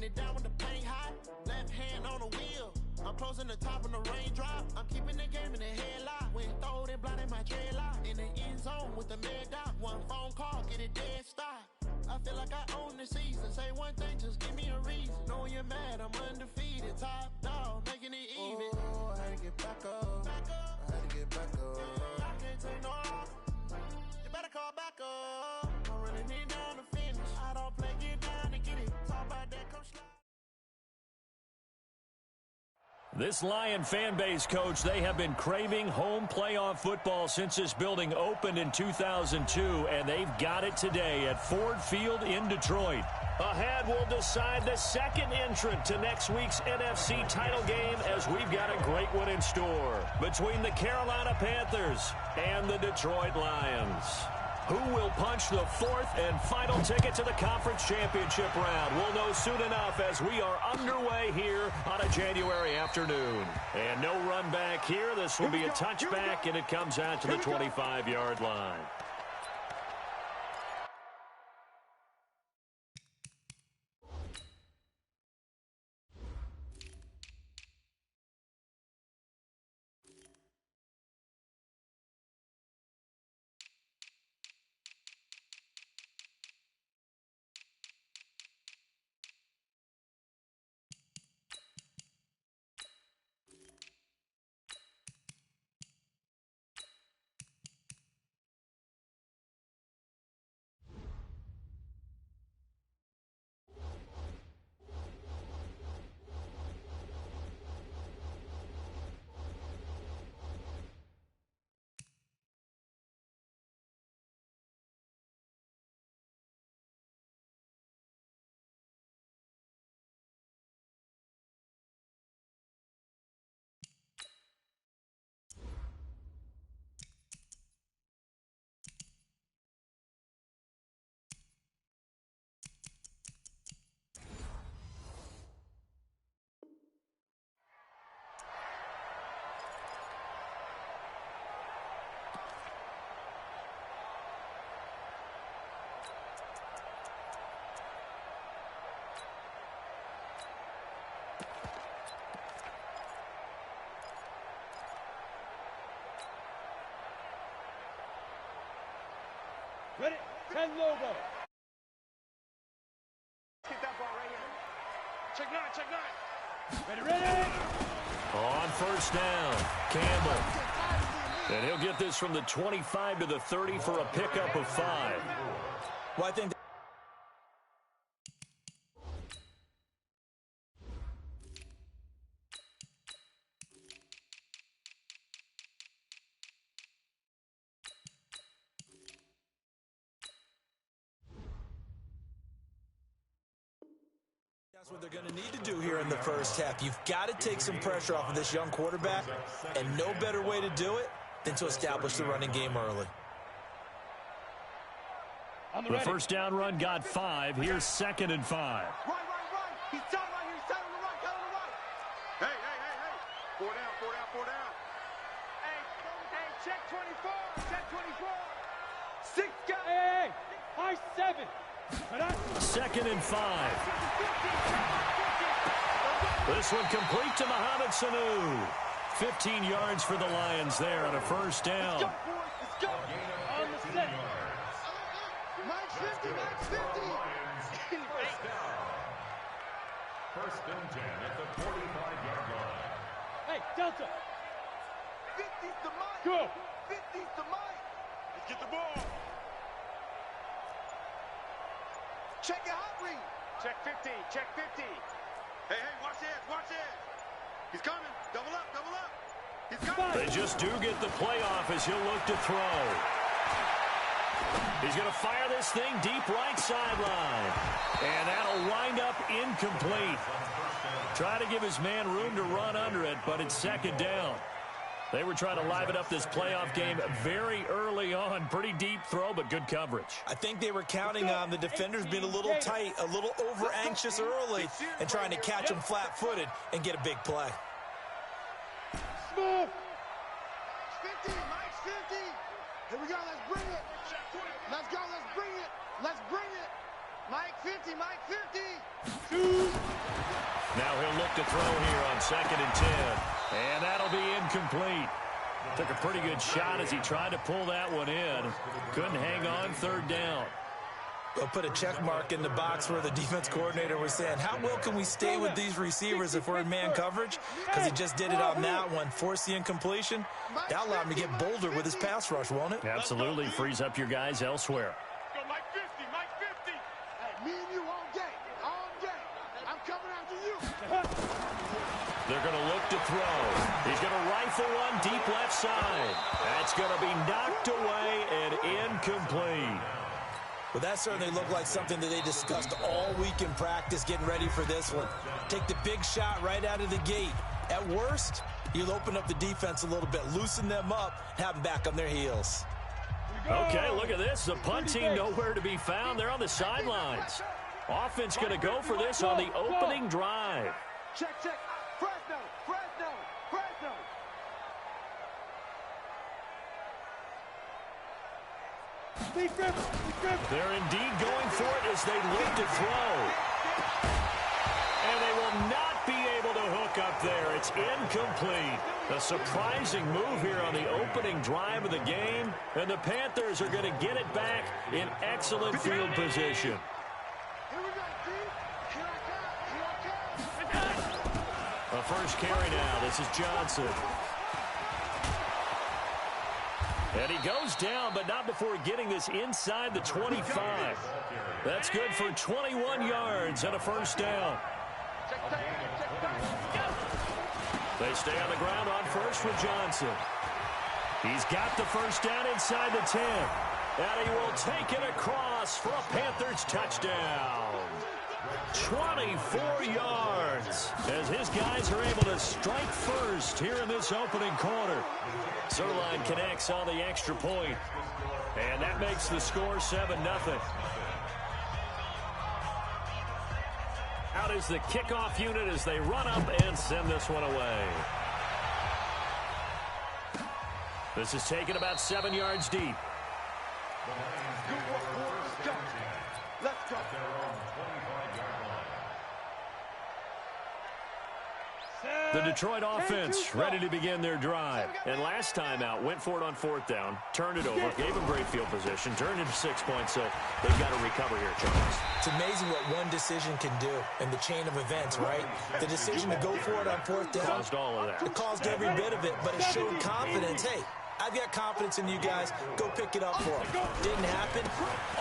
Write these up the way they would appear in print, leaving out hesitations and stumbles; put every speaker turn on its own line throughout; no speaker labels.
Laying it down with the paint hot. Left hand on the wheel. I'm closing the top on the raindrop. I'm keeping the game in the headlock. When throwed and blinded my dreadlock. In the end zone with the mad dot. One phone call, get it dead stop. I feel like I own the season. Say one thing, just give me a reason. Knowing you're mad, I'm undefeated. Top dog, making it even. Oh, I had to get back up. I had to get back up. I can't take no loss. You better call back up. I'm running it down to finish. I don't play, get down to get it. Talk about that, come slide.
This Lion fan base, Coach, they have been craving home playoff football since this building opened in 2002, and they've got it today at Ford Field in Detroit. Ahead, we'll decide the second entrant to next week's NFC title game as we've got a great one in store between the Carolina Panthers and the Detroit Lions. Who will punch the fourth and final ticket to the conference championship round? We'll know soon enough as we are underway here on a January afternoon. And no run back here. This will be a touchback, and it comes out to the 25-yard line.
Ready? 10 logo.
Get that ball right here. Check nine, check nine.
Ready, ready.
On first down, Campbell. And he'll get this from the 25 to the 30 for a pickup of 5.
Well, I think that's what they're going to need to do here in the first half. You've got to take some pressure off of this young quarterback, and no better way to do it than to establish the running game early.
The first down run got 5. Here's 2nd and 5.
Right. He's tight right here. He's tight on the right. Tight on the right. Hey. 4 down. Hey, check 24. Check 24. 6 guys.
Hey. High 7.
2nd and 5. This one complete to Mohamed Sanu. 15 yards for the Lions there on a first down.
Let's go, boys. Let's go.
On the set.
Max 50.
First and 10 at the 45-yard line.
Hey, Delta.
50's the mic.
Go.
50's the mic. Let's get the ball. Check your hot read. Check 50. Hey, watch it. He's coming. Double up. He's coming.
They just do get the playoff as he'll look to throw. He's going to fire this thing deep right sideline. And that'll wind up incomplete. Try to give his man room to run under it, but it's 2nd down. They were trying to liven up this playoff game very early on. Pretty deep throw, but good coverage.
I think they were counting on the defenders being a little tight, a little over-anxious early, and trying to catch them flat-footed and get a big play.
Smooth.
50. Here we go. Let's bring it. Let's go. Let's bring it. Mike 50, Mike 50.
Now he'll look to throw here on 2nd and 10. And that'll be incomplete. Took a pretty good shot as he tried to pull that one in. Couldn't hang on 3rd down.
We'll put a check mark in the box where the defense coordinator was saying, how well can we stay with these receivers if we're in man coverage? Because he just did it on that one, forced the incompletion. That allowed him to get bolder with his pass rush, won't it?
Absolutely frees up your guys elsewhere.
Go Mike 50, Mike 50. Hey, me and you all day, all day. I'm coming after you.
They're going to look to throw. He's going to rifle one deep left side. That's going to be knocked away and incomplete.
Well, that certainly looked like something that they discussed all week in practice getting ready for this one. Take the big shot right out of the gate. At worst, you'll open up the defense a little bit, loosen them up, have them back on their heels.
Okay, look at this. The punt team nowhere to be found. They're on the sidelines. Offense going to go for this on the opening drive.
Check, check. Fresno, Fresno, Fresno.
They're indeed going for it as they look to throw. And they will not be able to hook up there. It's incomplete. A surprising move here on the opening drive of the game. And the Panthers are going to get it back in excellent field position.
Here we go, dude. Here I come. Here I come.
A first carry now. This is Johnson. And he goes down, but not before getting this inside the 25. That's good for 21 yards and a first down. They stay on the ground on first with Johnson. He's got the first down inside the 10. And he will take it across for a Panthers touchdown. 24 yards as his guys are able to strike first here in this opening quarter. Zerline connects on the extra point, and that makes the score 7-0. Out is the kickoff unit as they run up and send this one away. This is taken about 7 yards deep.
Let's go.
The Detroit offense ready to begin their drive. And last time out, went for it on 4th down, turned it over, gave them great field position, turned into 6 points, so they've got to recover here, Charles.
It's amazing what one decision can do in the chain of events, right? The decision to go for it on 4th down.
Caused all of that.
It caused every bit of it, but it showed confidence. Hey, I've got confidence in you guys. Go pick it up for them. Didn't happen.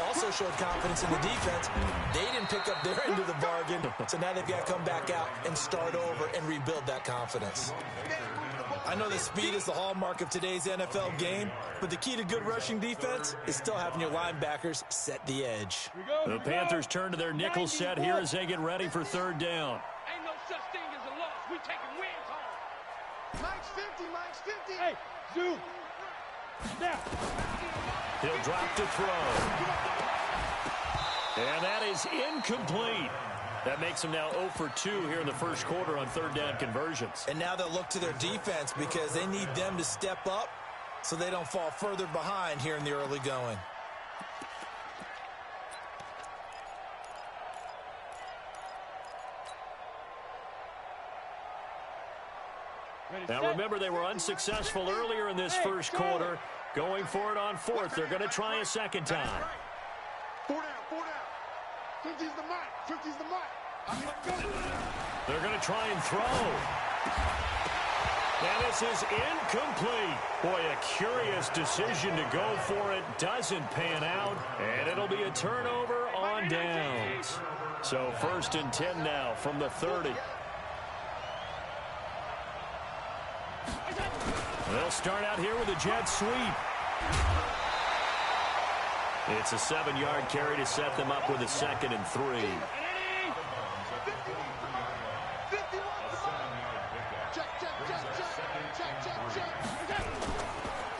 Also showed confidence in the defense. They didn't pick up their end of the bargain, so now they've got to come back out and start over and rebuild that confidence. I know the speed is the hallmark of today's NFL game, but the key to good rushing defense is still having your linebackers set the edge.
The Panthers turn to their nickel set here as they get ready for 3rd down.
Ain't no such thing as a loss. We taking wins home.
Mike's 50, Mike's 50.
Hey, Zoo. Now.
He'll drop to throw. And that is incomplete. That makes them now 0 for 2 here in the first quarter on 3rd down conversions.
And now they'll look to their defense because they need them to step up so they don't fall further behind here in the early going.
Now remember, they were unsuccessful earlier in this first quarter. Going for it on 4th. They're going to try a second time.
4 down, 4 down. 50's the mark, 50's the mark.
They're going to try and throw. And this is incomplete. Boy, a curious decision to go for it. Doesn't pan out. And it'll be a turnover on downs. So 1st and 10 now from the 30. They'll start out here with a jet sweep. It's a 7-yard carry to set them up with a 2nd and 3.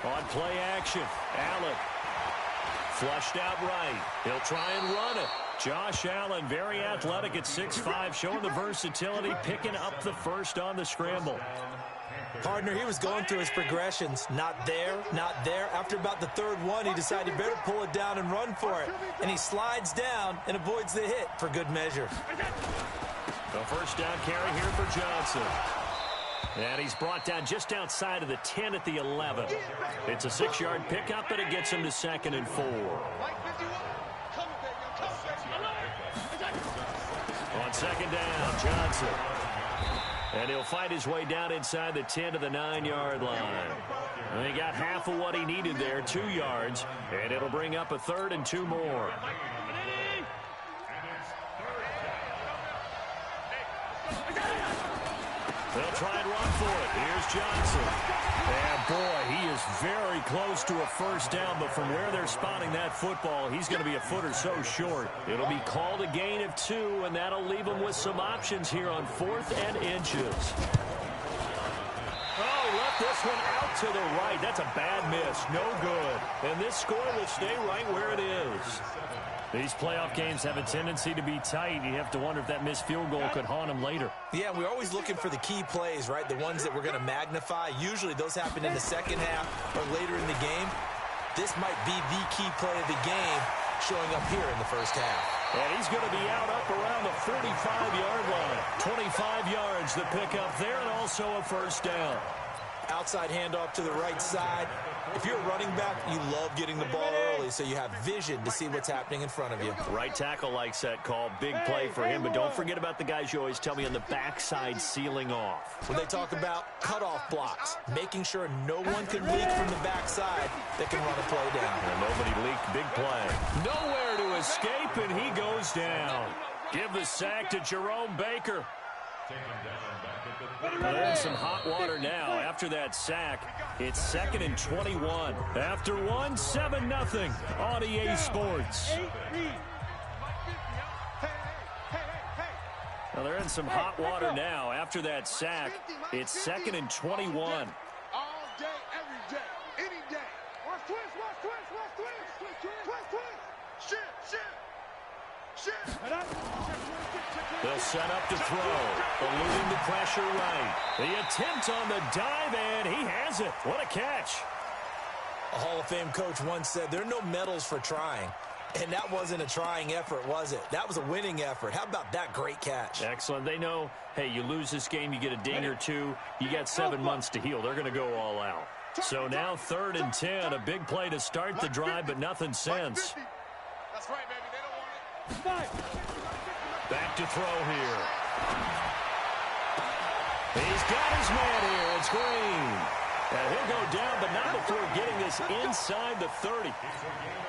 On play action, Allen. Flushed out right. He'll try and run it. Josh Allen, very athletic at 6'5", showing the versatility, picking up the first on the scramble.
Partner, he was going through his progressions. Not there, not there. After about the third one, he decided better pull it down and run for it. And he slides down and avoids the hit for good measure.
A first down carry here for Johnson. And he's brought down just outside of the 10 at the 11. It's a 6-yard pickup, and it gets him to 2nd and 4. On 2nd down, Johnson. And he'll fight his way down inside the 10 to the 9-yard line. And he got half of what he needed there, 2 yards, and it'll bring up a 3rd and 2 more. They'll try and run for it. Here's Johnson. And, boy, he is very close to a first down, but from where they're spotting that football, he's going to be a foot or so short. It'll be called a gain of 2, and that'll leave him with some options here on 4th and inches. Oh, left this one out to the right. That's a bad miss. No good. And this score will stay right where it is. These playoff games have a tendency to be tight. You have to wonder if that missed field goal could haunt him later.
Yeah, we're always looking for the key plays, right? The ones that we're going to magnify. Usually those happen in the second half or later in the game. This might be the key play of the game showing up here in the first half.
And he's going to be out up around the 45-yard line. 25 yards the pickup there, and also a first down.
Outside handoff to the right side. If you're a running back, you love getting the ball early so you have vision to see what's happening in front of you.
Right tackle likes that call. Big play for him, but don't forget about the guys you always tell me on the backside sealing off.
When they talk about cutoff blocks, making sure no one can leak from the backside that can run a play down.
And nobody leaked. Big play. Nowhere to escape, and he goes down. Give the sack to Jerome Baker. They're in some hot water now. After that sack, it's 2nd and 21. After 1, 7-0 on EA Sports. Well, they're in some hot water now. After that sack, it's 2nd and 21.
All day, every day, any day. Watch twist, watch twist, watch twist. Twist, twist. Shit.
They'll set up to throw. Eluding the pressure right. The attempt on the dive, and he has it. What a catch.
A Hall of Fame coach once said there are no medals for trying. And that wasn't a trying effort, was it? That was a winning effort. How about that great catch?
Excellent. They know, hey, you lose this game, you get a ding or two. You got 7 months to heal. They're going to go all out. So now 3rd and 10. A big play to start the drive, but nothing since.
That's right, baby. They don't want it.
Back to throw here. He's got his man here. It's Green. And he'll go down, but not before getting this inside the 30.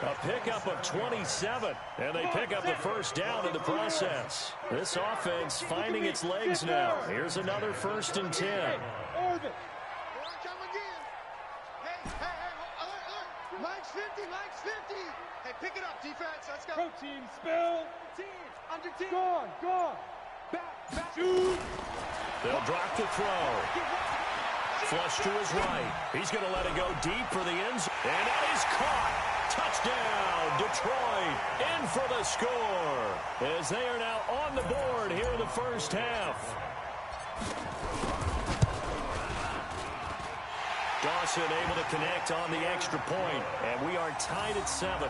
A pickup of 27. And they pick up the first down in the process. This offense finding its legs now. Here's another 1st and 10.
Orbit. Come again. Hey, alert. Mike's 50, Mike's 50. Hey, pick it up, defense. Let's go.
Protein spill.
Team. Under team.
Gone. Back. Shoot.
They'll drop the throw. Flush to his right. He's going to let it go deep for the end zone. And that is caught. Touchdown, Detroit. In for the score. As they are now on the board here in the first half. Dawson able to connect on the extra point. And we are tied at 7.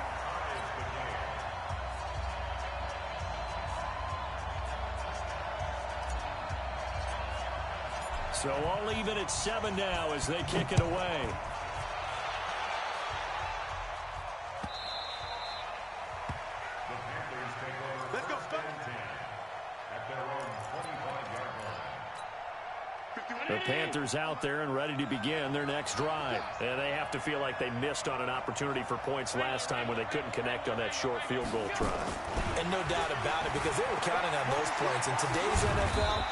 So all even at 7 now as they kick it away.
Let's go,
The Panthers out there and ready to begin their next drive. And they have to feel like they missed on an opportunity for points last time when they couldn't connect on that short field goal try.
And no doubt about it, because they were counting on those points. In today's NFL,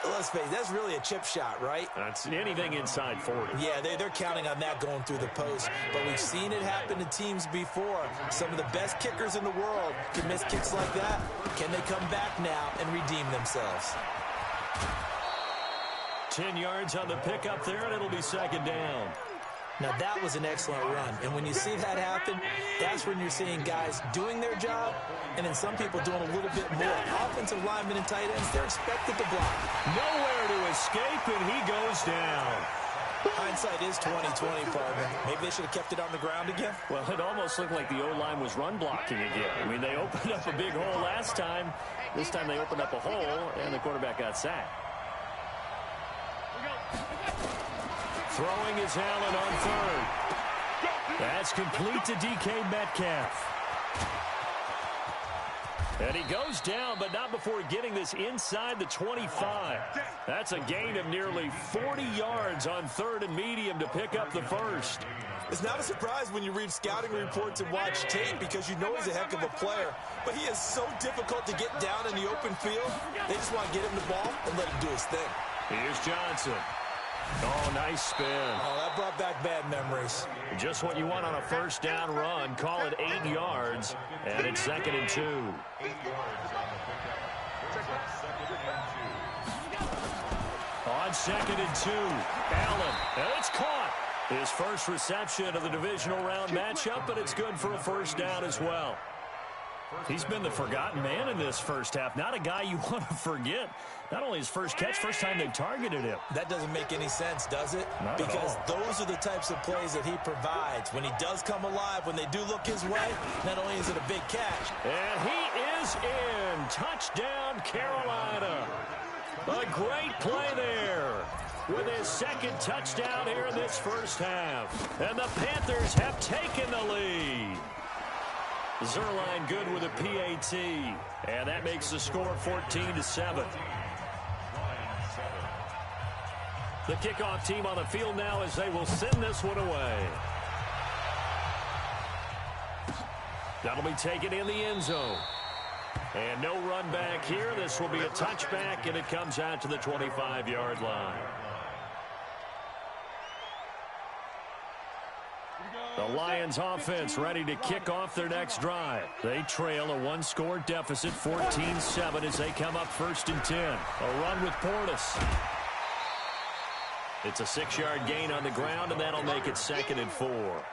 let's face it, that's really a chip shot, right?
That's anything inside 40.
Yeah, they're counting on that going through the post. But we've seen it happen to teams before. Some of the best kickers in the world can miss kicks like that. Can they come back now and redeem themselves?
10 yards on the pickup there, and it'll be 2nd down.
Now, that was an excellent run. And when you see that happen, that's when you're seeing guys doing their job and then some people doing a little bit more. Offensive linemen and tight ends, they're expected to block.
Nowhere to escape, and he goes down.
Hindsight is 20/20, partner. Maybe they should have kept it on the ground again.
Well, it almost looked like the O-line was run blocking again. I mean, they opened up a big hole last time. This time they opened up a hole, and the quarterback got sacked. Throwing is Allen on third. That's complete to DK Metcalf. And he goes down, but not before getting this inside the 25. That's a gain of nearly 40 yards on third and medium to pick up the first.
It's not a surprise when you read scouting reports and watch tape because you know he's a heck of a player. But he is so difficult to get down in the open field. They just want to get him the ball and let him do his thing.
Here's Johnson. Oh, nice spin.
Oh, that brought back bad memories.
Just what you want on a first down run. Call it 8 yards, and it's 2nd and 2.
8 yards on the pickup.
On 2nd and 2, Allen, and it's caught. His first reception of the divisional round matchup, but it's good for a first down as well. He's been the forgotten man in this first half. Not a guy you want to forget. Not only his first catch, first time they targeted him.
That doesn't make any sense, does it?
Not
because
at all.
those are the types of plays that he provides. When he does come alive, when they do look his way, not only is it a big catch.
And he is in. Touchdown, Carolina. A great play there with his second touchdown here in this first half. And the Panthers have taken the lead. Zerline good with a PAT. And that makes the score 14-7. The kickoff team on the field now as they will send this one away. That'll be taken in the end zone. And no run back here. This will be a touchback, and it comes out to the 25-yard line. The Lions offense ready to kick off their next drive. They trail a one-score deficit, 14-7, as they come up 1st and 10. A run with Portis. It's a 6-yard gain on the ground, and that'll make it 2nd and 4.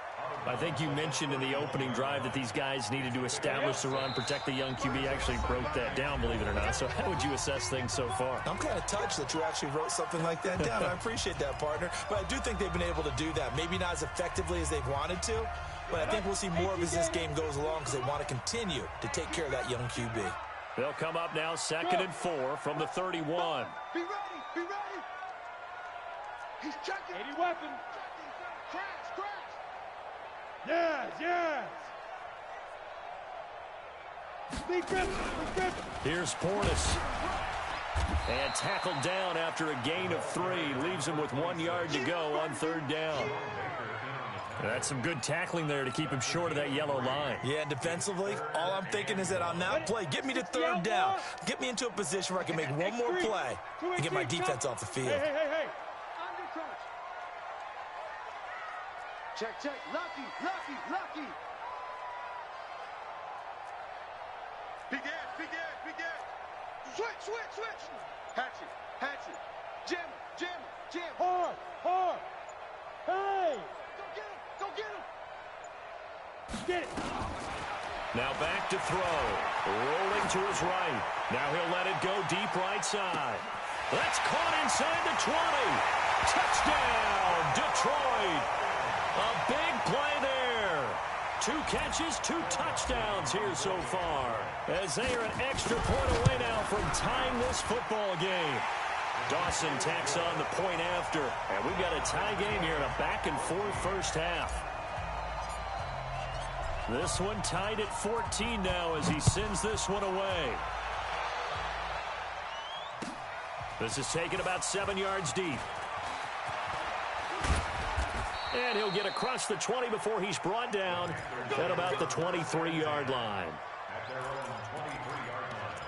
I think you mentioned in the opening drive that these guys needed to establish the run, protect the young QB. Actually broke that down, believe it or not. So how would you assess things so far?
I'm kind of touched that you actually wrote something like that down. I appreciate that, partner. But I do think they've been able to do that. Maybe not as effectively as they've wanted to, but I think we'll see more of as this game goes along because they want to continue to take care of that young QB.
They'll come up now 2nd and 4 from the 31.
Be ready, be ready. He's checking.
80 weapon.
Cracks, cracks.
Yes, yes. Be gripping, be gripping.
Here's Portis. And tackled down after a gain of 3. Leaves him with 1 yard to go on 3rd down. That's some good tackling there to keep him short of that yellow line.
Yeah, and defensively, all I'm thinking is that on that play, get me to 3rd down. Get me into a position where I can make one more play and get my defense off the field.
Hey, hey, hey, hey.
Under touch. Check, check. Lucky, lucky, lucky. Big ass, big ass, big ass. Switch, switch, switch. Hatchet, hatchet. Jam, jam, jam.
Hard, hard. Hey.
Go get him, go get him.
Get it.
Now back to throw. Rolling to his right. Now he'll let it go deep right side. That's caught inside the 20. Touchdown, Detroit. A big play there. 2 catches, 2 touchdowns here so far. As they are an extra point away now from tying this football game. Dawson tacks on the point after. And we've got a tie game here in a back-and-forth first half. This one tied at 14 now as he sends this one away. This is taken about 7 yards deep. And he'll get across the 20 before he's brought down at about the 23-yard line.
At their own 23-yard line.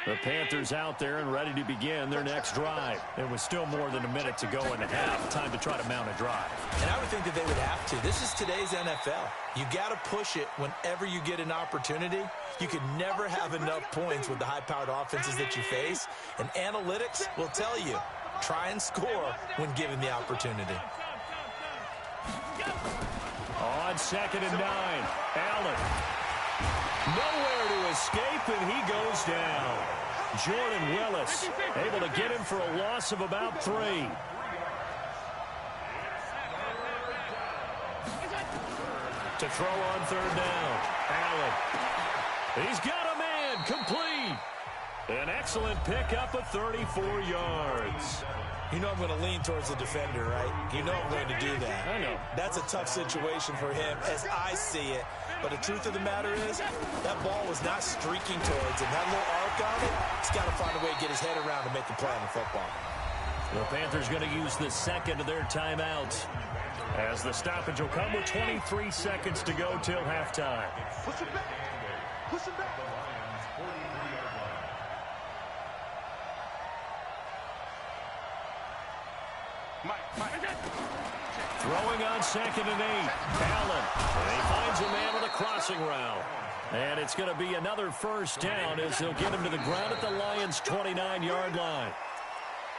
The Panthers out there and ready to begin their next drive. It was still more than a minute to go in the half. Time to try to mount a drive.
And I would think that they would have to. This is today's NFL. You got to push it whenever you get an opportunity. You can never have enough points with the high-powered offenses that you face. And analytics will tell you, try and score when given the opportunity.
On 2nd and 9, Allen. Nowhere to escape, and he goes down. Jordan Willis able to get him for a loss of about 3. To throw on 3rd down, Allen. He's got a man, complete. An excellent pickup of 34 yards.
You know I'm going to lean towards the defender, right? You know I'm going to do that.
I know.
That's a tough situation for him as I see it. But the truth of the matter is, that ball was not streaking towards him. That little arc on it, he's got to find a way to get his head around to make a play on the football.
The Panthers going to use the second of their timeouts as the stoppage will come with 23 seconds to go till halftime.
Push him back. Push him back.
Throwing on 2nd and 8. Allen. And he finds a man on the crossing route. And it's going to be another first down as they'll get him to the ground at the Lions' 29-yard line.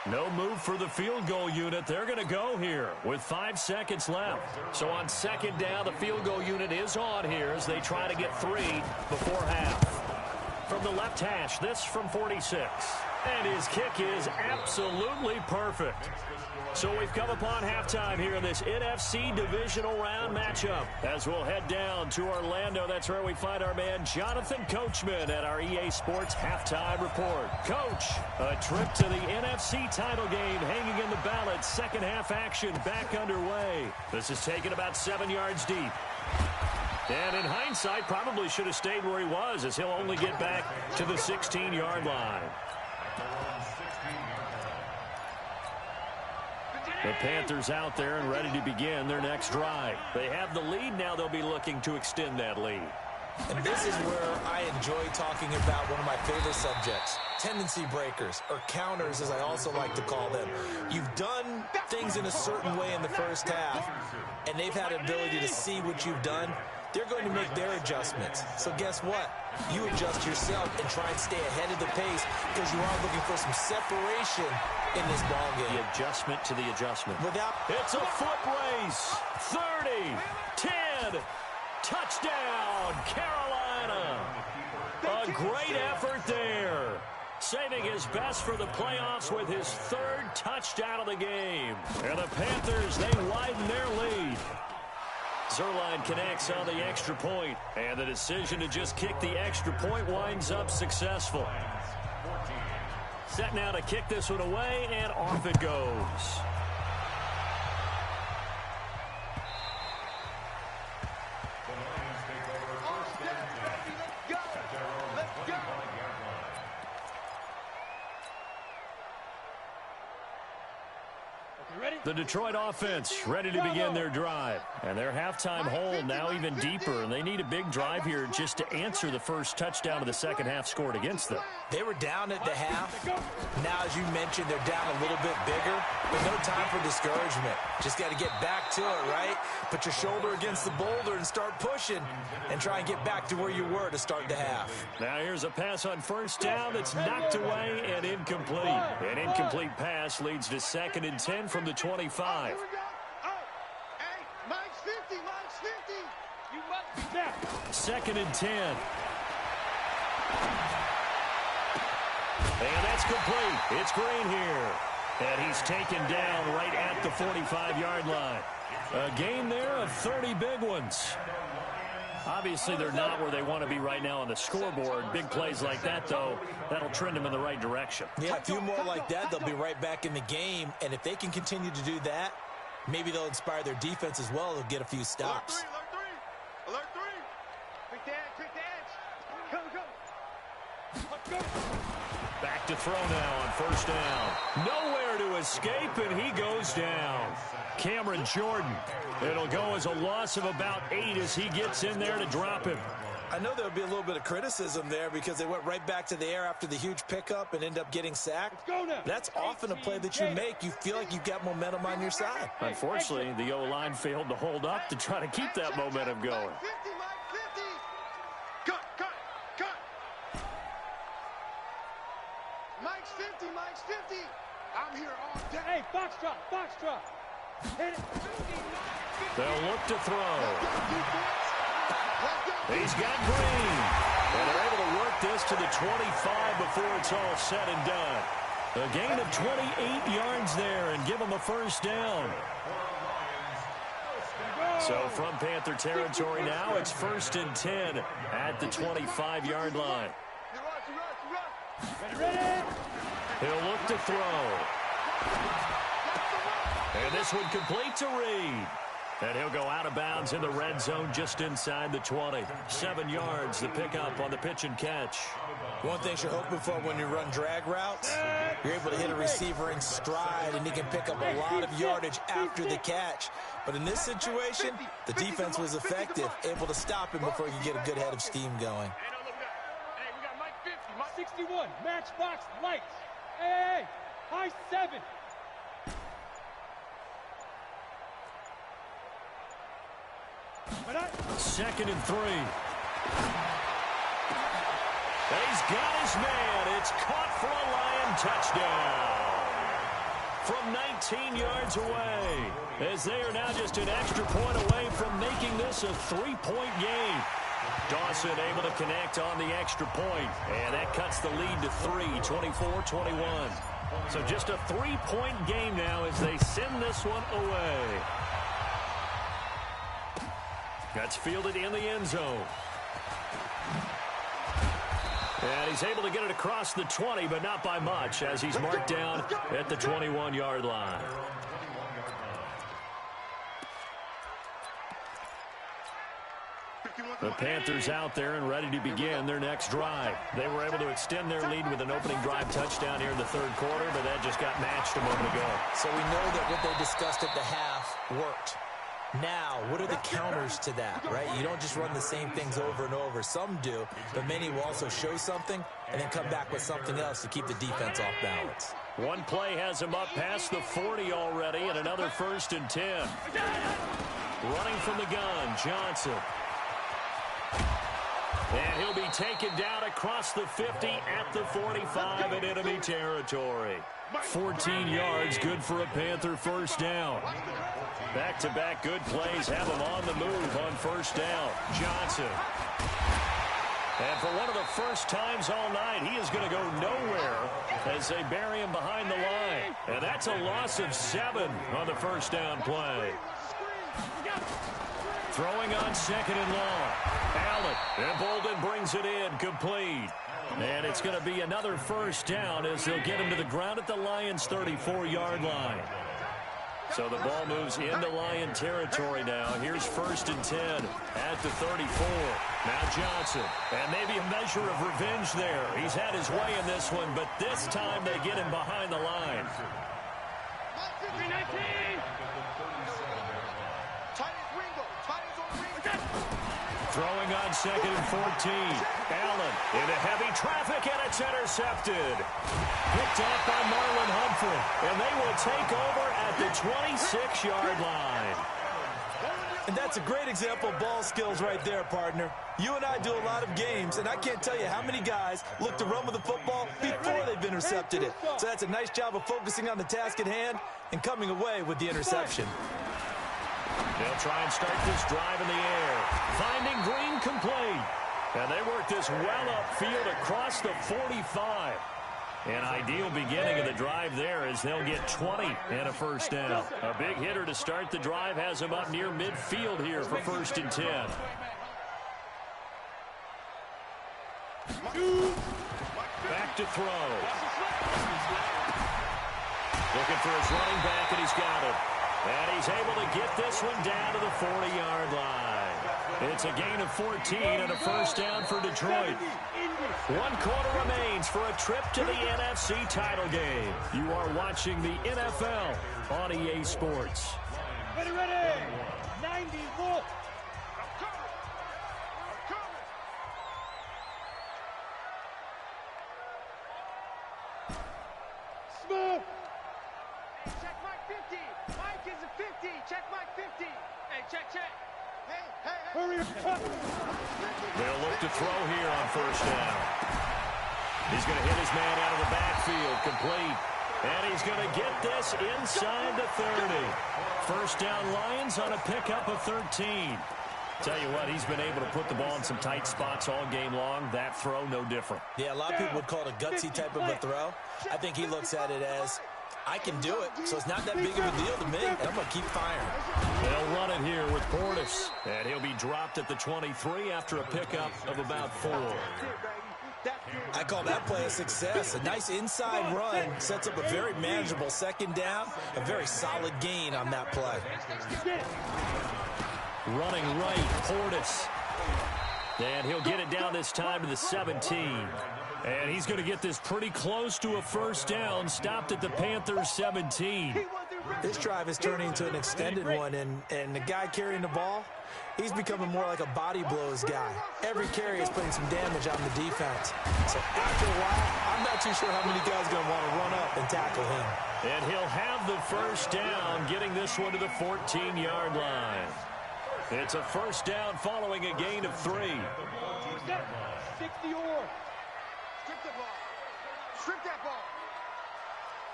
No move for the field goal unit. They're going to go here with 5 seconds left. So on 2nd down, the field goal unit is on here as they try to get 3 before half. From the left hash, this from 46. And his kick is absolutely perfect. So we've come upon halftime here in this NFC divisional round matchup. As we'll head down to Orlando, that's where we find our man Jonathan Coachman at our EA Sports Halftime Report. Coach, a trip to the NFC title game hanging in the balance. Second half action back underway. This is taken about 7 yards deep. And in hindsight, probably should have stayed where he was as he'll only get back to the 16-yard line. The Panthers out there and ready to begin their next drive. They have the lead now. They'll be looking to extend that lead.
And this is where I enjoy talking about one of my favorite subjects, tendency breakers, or counters as I also like to call them. You've done things in a certain way in the first half, and they've had an ability to see what you've done. They're going to make their adjustments. So guess what? You adjust yourself and try and stay ahead of the pace because you are looking for some separation in this ball game.
The adjustment to the adjustment. It's a foot race. 30, 10, touchdown, Carolina. A great effort there. Saving his best for the playoffs with his 3rd touchdown of the game. And the Panthers, they widen their lead. Zuerlein connects on the extra point, and the decision to just kick the extra point winds up successful. Set now to kick this one away, and off it goes. The Detroit offense ready to begin their drive. And their halftime hole now even deeper. And they need a big drive here just to answer the first touchdown of the second half scored against them.
They were down at the half. Now, as you mentioned, they're down a little bit bigger. But no time for discouragement. Just got to get back to it, right? Put your shoulder against the boulder and start pushing. And try and get back to where you were to start the half.
Now here's a pass on first down that's knocked away and incomplete. An incomplete pass leads to 2nd and 10 from the 25.
Here we go. Oh, hey, mine's 50, mine's 50. You must be there.
2nd and 10. And that's complete. It's Green here. And he's taken down right at the 45-yard line. A gain there of 30 big ones. Obviously, they're not where they want to be right now on the scoreboard. Big plays like that, though, that'll trend them in the right direction.
Yeah, a few more like that, they'll be right back in the game. And if they can continue to do that, maybe they'll inspire their defense as well. They'll get a few stops.
Alert 3. Quick dance. Go. Let's go.
Back to throw now on first down. Nowhere to escape, and he goes down. Cameron Jordan. It'll go as a loss of about 8 as he gets in there to drop him.
I know there'll be a little bit of criticism there because they went right back to the air after the huge pickup and end up getting sacked. That's often a play that you make. You feel like you've got momentum on your side.
Unfortunately, the O-line failed to hold up to try to keep that momentum going.
Mike's 50, Mike's 50. I'm here all day.
Hey, box drop. Hit it.
They'll look to throw. He's got Green. And they're able to work this to the 25 before it's all said and done. A gain of 28 yards there and give them a first down. So from Panther territory now, it's 1st and 10 at the 25-yard line.
Ready?
He'll look to throw. And this one complete to Reed. And he'll go out of bounds in the red zone just inside the 20. 7 yards, the pickup on the pitch and catch.
One thing you're hoping for when you run drag routes, you're able to hit a receiver in stride, and he can pick up a lot of yardage after the catch. But in this situation, the defense was effective, able to stop him before he could get a good head of steam going.
Hey, we got Mike 50, Mike 61, matchbox lights. Hey, high 7.
Second and 3. He's got his man. It's caught for a Lion touchdown. From 19 yards away, as they are now just an extra point away from making this a 3-point game. Dawson able to connect on the extra point, and that cuts the lead to 3, 24-21. So just a 3-point game now as they send this one away. That's fielded in the end zone. And he's able to get it across the 20, but not by much, as he's marked down at the 21-yard line. The Panthers out there and ready to begin their next drive. They were able to extend their lead with an opening drive touchdown here in the third quarter, but that just got matched a moment ago.
So we know that what they discussed at the half worked. Now, what are the counters to that, right? You don't just run the same things over and over. Some do, but many will also show something and then come back with something else to keep the defense off balance.
One play has him up past the 40 already, and another 1st and 10. Running from the gun, Johnson. And he'll be taken down across the 50 at the 45 in enemy territory. 14 yards, good for a Panther first down. Back-to-back good plays have him on the move on first down. Johnson. And for one of the first times all night, he is going to go nowhere as they bury him behind the line. And that's a loss of 7 on the first down play. Throwing on 2nd and long. Allen, and Bolden brings it in, complete. And it's going to be another first down as they'll get him to the ground at the Lions' 34-yard line. So the ball moves into Lion territory now. Here's 1st and 10 at the 34. Now Johnson, and maybe a measure of revenge there. He's had his way in this one, but this time they get him behind the line.
319.
Throwing on 2nd and 14. Allen into heavy traffic, and it's intercepted. Picked off by Marlon Humphrey, and they will take over at the 26-yard line.
And that's a great example of ball skills right there, partner. You and I do a lot of games, and I can't tell you how many guys look to run with the football before they've intercepted it. So that's a nice job of focusing on the task at hand and coming away with the interception.
They'll try and start this drive in the air. Finding Green complete. And they work this well upfield across the 45. An ideal beginning of the drive there as they'll get 20 and a first down. A big hitter to start the drive has him up near midfield here for 1st and 10. Back to throw. Looking for his running back, and he's got it. And he's able to get this one down to the 40-yard line. It's a gain of 14 and a first down for Detroit. 1 quarter remains for a trip to the NFC title game. You are watching the NFL on EA Sports.
Ready. 90 volt.
50. Mike is a 50. Check Mike 50. Hey, check. Hey.
Hurry up.
They'll look to throw here on first down. He's going to hit his man out of the backfield, complete. And he's going to get this inside the 30. First down Lions on a pickup of 13. Tell you what, he's been able to put the ball in some tight spots all game long. That throw, no different.
Yeah, a lot of people would call it a gutsy type of a throw. I think he looks at it as, I can do it, so it's not that big of a deal to me, and I'm going to keep firing.
They'll run it here with Portis. And he'll be dropped at the 23 after a pickup of about 4.
I call that play a success. A nice inside run sets up a very manageable second down, a very solid gain on that play.
Running right, Portis. And he'll get it down this time to the 17. And he's going to get this pretty close to a first down, stopped at the Panthers' 17.
This drive is turning into an extended one, and the guy carrying the ball, he's becoming more like a body blows guy. Every carry is putting some damage on the defense. So after a while, I'm not too sure how many guys are going to want to run up and tackle him.
And he'll have the first down, getting this one to the 14-yard line. It's a first down following a gain of 3.
60 or.
Strip the ball. Strip that ball.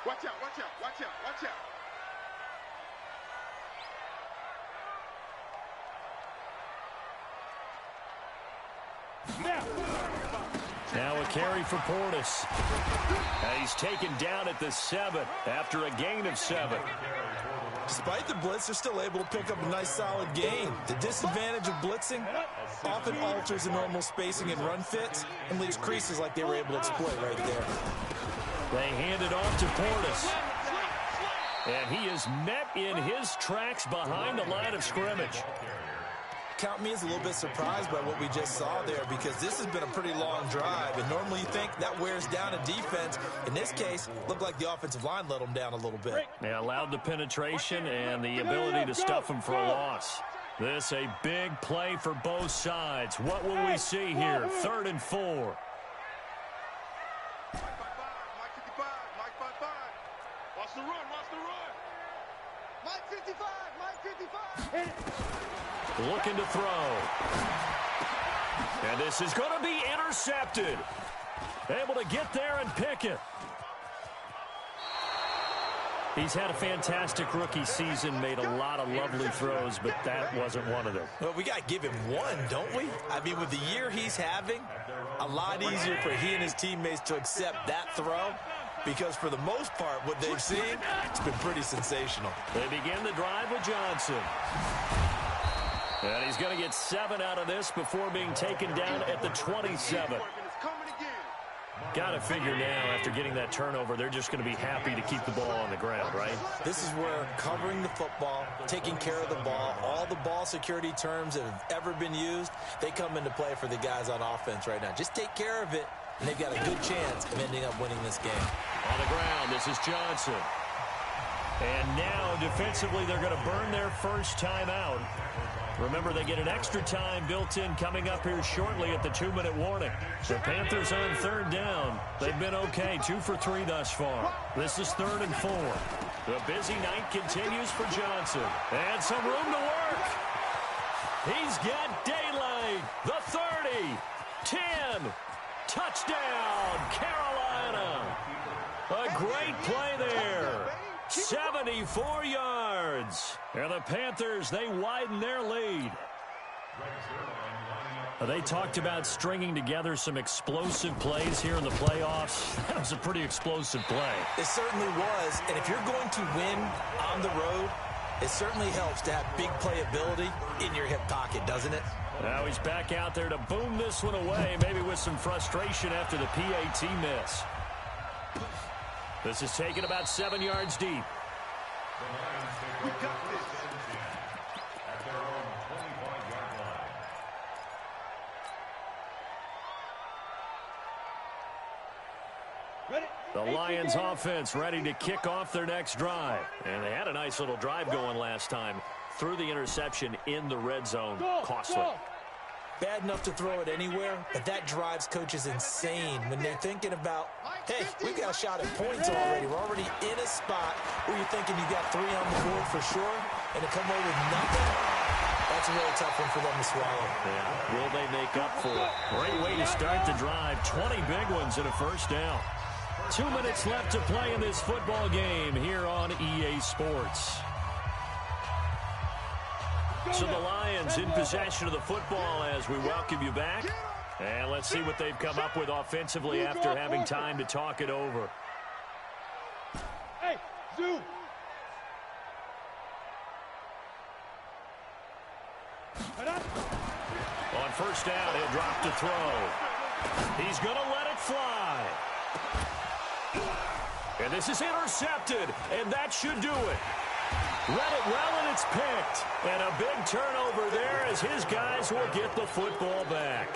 Watch out.
Now a carry for Portis. And he's taken down at the 7 after a gain of 7.
Despite the blitz, they're still able to pick up a nice solid gain. The disadvantage of blitzing often alters the normal spacing and run fits and leaves creases like they were able to exploit right there.
They hand it off to Portis. And he is met in his tracks behind the line of scrimmage.
Count me as a little bit surprised by what we just saw there, because this has been a pretty long drive, and normally you think that wears down a defense. In this case, looked like the offensive line let them down a little bit.
They allowed the penetration and the ability to stuff them for a loss. This a big play for both sides. What will we see here? 3rd and 4.
Mike 55. Watch the run. Mike 55.
Looking to throw. And this is going to be intercepted. Able to get there and pick it. He's had a fantastic rookie season, made a lot of lovely throws, but that wasn't one of them.
Well, we got to give him one, don't we? I mean, with the year he's having, a lot easier for he and his teammates to accept that throw, because for the most part, what they've seen, it's been pretty sensational.
They begin the drive with Johnson. And he's going to get 7 out of this before being taken down at the 27. Got to figure now, after getting that turnover, they're just going to be happy to keep the ball on the ground, right?
This is where covering the football, taking care of the ball, all the ball security terms that have ever been used, they come into play for the guys on offense right now. Just take care of it, and they've got a good chance of ending up winning this game.
On the ground, this is Johnson. And now, defensively, they're going to burn their first time out. Remember, they get an extra time built in coming up here shortly at the 2-minute warning. The Panthers on 3rd down. They've been okay, 2 for 3 thus far. This is 3rd and 4. The busy night continues for Johnson. And some room to work. He's got daylight. The 30. 10. Touchdown, Carolina. A great play there. 74 yards. And the Panthers, they widen their lead. They talked about stringing together some explosive plays here in the playoffs. That was a pretty explosive play.
It certainly was. And if you're going to win on the road, it certainly helps to have big playability in your hip pocket, doesn't it?
Now he's back out there to boom this one away, maybe with some frustration after the PAT miss. This is taken about 7 yards deep.
We got this.
At their own 25-yard line.
Ready?
The Lions offense ready to kick off their next drive. And they had a nice little drive going last time. Threw the interception in the red zone. Costly.
bad enough to throw it anywhere, but that drives coaches insane when they're thinking about, hey, we've got a shot at points already. We're already in a spot where you're thinking you got 3 on the board for sure, and to come away with nothing, that's a really tough one for them to swallow.
Yeah. Will they make up for it? Great way to start the drive. 20 big ones and a first down. 2 minutes left to play in this football game here on EA Sports. So the Lions in possession of the football as we welcome you back. And let's see what they've come up with offensively after having time to talk it over.
Hey, zoom.
On first down, he'll drop to throw. He's going to let it fly. And this is intercepted, and that should do it. Read it well, and it's picked. And a big turnover there as his guys will get the football back.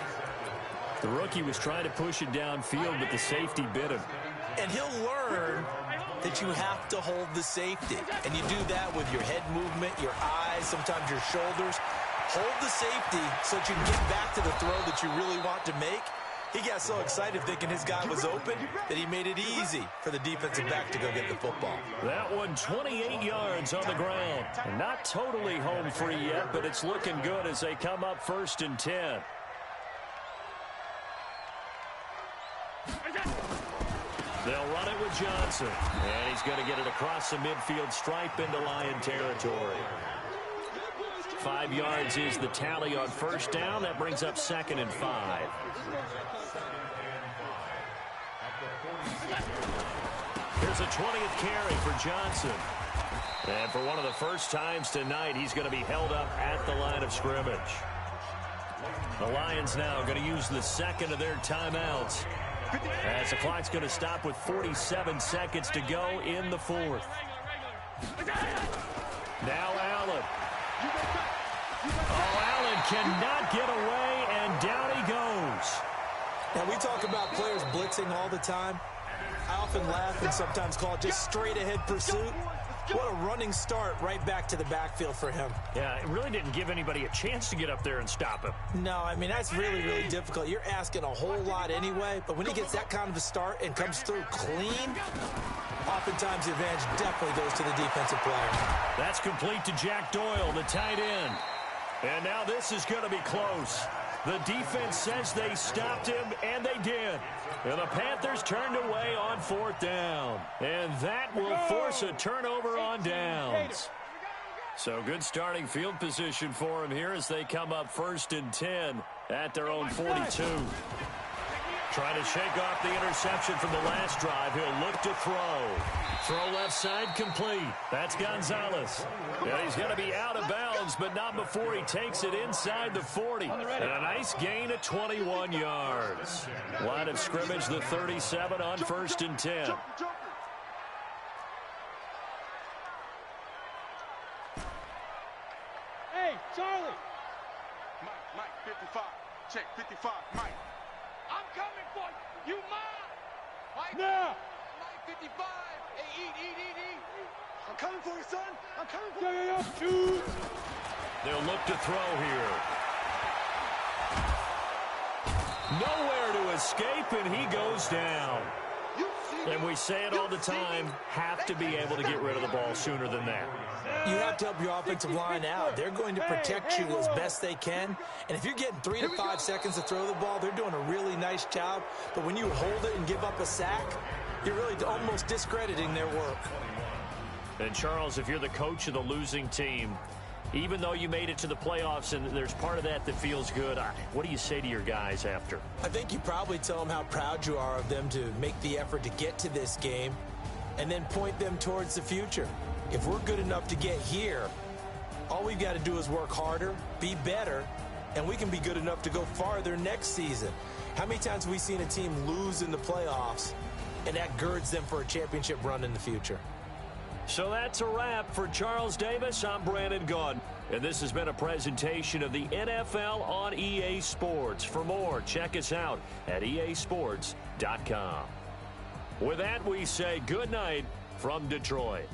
The rookie was trying to push it downfield, but the safety bit him.
And he'll learn that you have to hold the safety. And you do that with your head movement, your eyes, sometimes your shoulders. Hold the safety so that you can get back to the throw that you really want to make. He got so excited thinking his guy was open that he made it easy for the defensive back to go get the football.
That one 28 yards on the ground. And not totally home free yet, but it's looking good as they come up 1st and 10. They'll run it with Johnson. And he's going to get it across the midfield stripe into Lion territory. 5 yards is the tally on first down. That brings up 2nd and 5. Here's a 20th carry for Johnson. And for one of the first times tonight, he's going to be held up at the line of scrimmage. The Lions now going to use the second of their timeouts, as the clock's going to stop with 47 seconds to go in the 4th. Now Allen. Oh, Allen cannot get away, and down he goes.
Now, we talk about players blitzing all the time. I often laugh and sometimes call it just straight-ahead pursuit. What a running start right back to the backfield for him.
Yeah, it really didn't give anybody a chance to get up there and stop him.
No, I mean, that's really, really difficult. You're asking a whole lot anyway, but when he gets that kind of a start and comes through clean, oftentimes the advantage definitely goes to the defensive player.
That's complete to Jack Doyle, the tight end. And now this is going to be close. The defense says they stopped him, and they did. And the Panthers turned away on 4th down. And that will force a turnover on downs. So good starting field position for him here as they come up 1st and 10 at their own 42. Trying to shake off the interception from the last drive. He'll look to throw. Throw left side complete. That's Gonzalez. And he's going to be out of bounds, but not before he takes it inside the 40. And a nice gain of 21 yards. Line of scrimmage, the 37 on 1st and 10.
Hey, Charlie.
Mike, 55. Check, 55, Mike.
I'm coming for you. You mine.
Mike,
Now.
Mike, 55. Hey, eat. I'm coming for you, son. I'm coming for you.
Yeah. Shoot.
They'll look to throw here. Nowhere to escape, and he goes down. And we say it all the time, have to be able to get rid of the ball sooner than that.
You have to help your offensive line out. They're going to protect you as best they can. And if you're getting 3 to 5 seconds to throw the ball, they're doing a really nice job. But when you hold it and give up a sack, you're really almost discrediting their work.
And, Charles, if you're the coach of the losing team, even though you made it to the playoffs and there's part of that that feels good, what do you say to your guys after?
I think you probably tell them how proud you are of them to make the effort to get to this game and then point them towards the future. If we're good enough to get here, all we've got to do is work harder, be better, and we can be good enough to go farther next season. How many times have we seen a team lose in the playoffs, and that girds them for a championship run in the future?
So that's a wrap for Charles Davis. I'm Brandon Gaudin, and this has been a presentation of the NFL on EA Sports. For more, check us out at easports.com. With that, we say good night from Detroit.